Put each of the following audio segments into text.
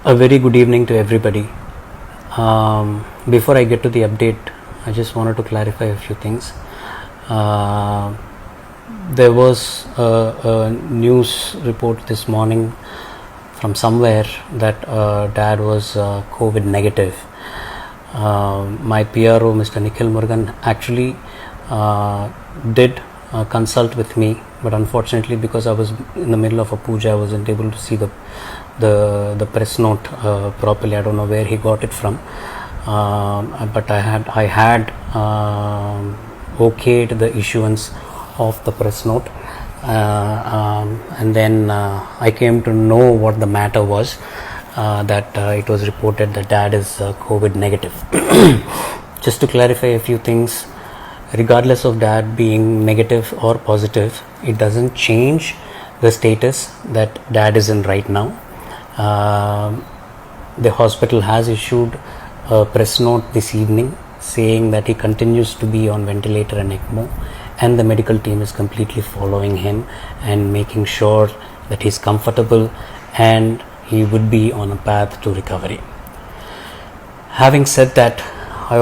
A very good evening to everybody. Before I get to the update, I just wanted to clarify a few things. There was a news report this morning from somewhere that Dad was COVID negative. My PRO, Mr. Nikhil Murugan, actually did consult with me, but unfortunately, because I was in the middle of a puja, I wasn't able to see the press note properly. I don't know where he got it from, but I had okayed the issuance of the press note, and then I came to know what the matter was. That it was reported that Dad is COVID negative. Just to clarify a few things, regardless of Dad being negative or positive, it doesn't change the status that Dad is in right now. The hospital has issued a press note this evening saying that he continues to be on ventilator and ECMO, and the medical team is completely following him and making sure that he's comfortable and he would be on a path to recovery. Having said that, I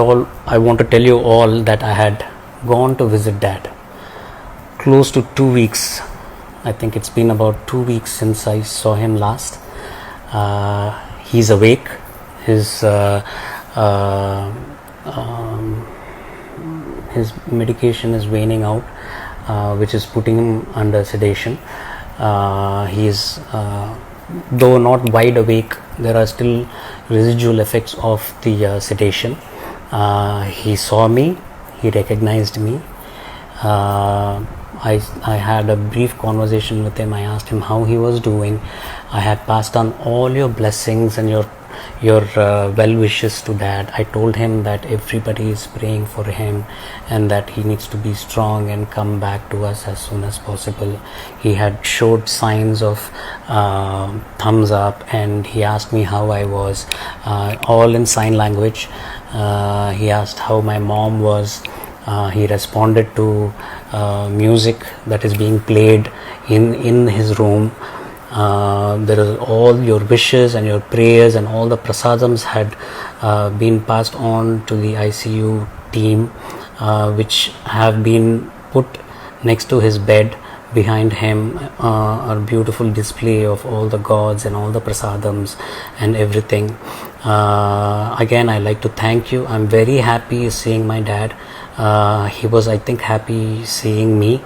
want to tell you all that I had gone to visit Dad close to 2 weeks. I think it's been about 2 weeks since I saw him last. He's awake. His medication is waning out, which is putting him under sedation. He is though not wide awake, there are still residual effects of the sedation. He saw me, he recognized me. I had a brief conversation with him. I asked him how he was doing. I had passed on all your blessings and your well wishes to Dad. I told him that everybody is praying for him and that he needs to be strong and come back to us as soon as possible. He had showed signs of thumbs up, and he asked me how I was, all in sign language. He asked how my mom was. He responded to music that is being played in his room. There is all your wishes and your prayers and all the prasadams had been passed on to the ICU team, which have been put next to his bed. Behind him, a beautiful display of all the gods and all the prasadams and everything. Again, I like to thank you. I'm very happy seeing my Dad. He was, I think, happy seeing me.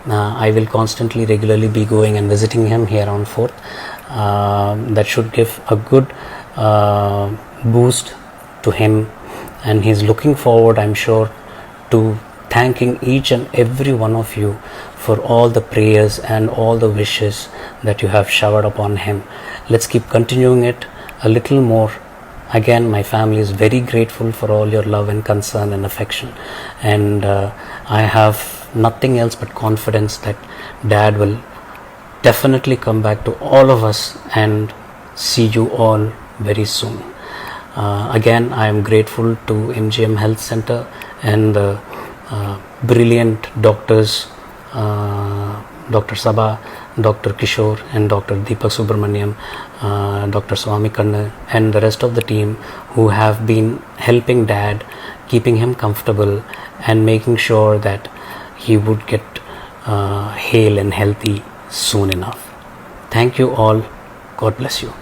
I will constantly, regularly be going and visiting him here on 4th. That should give a good boost to him, and he's looking forward, I'm sure, to thanking each and every one of you for all the prayers and all the wishes that you have showered upon him. Let's keep continuing it a little more. Again, my family is very grateful for all your love and concern and affection, and I have nothing else but confidence that Dad will definitely come back to all of us and see you all very soon. Again, I am grateful to MGM Health Center and the brilliant doctors, Dr. Sabha, Dr. Kishore and Dr. Deepak Subramaniam, Dr. Swami Kanna and the rest of the team who have been helping Dad, keeping him comfortable and making sure that he would get hale and healthy soon enough. Thank you all. God bless you.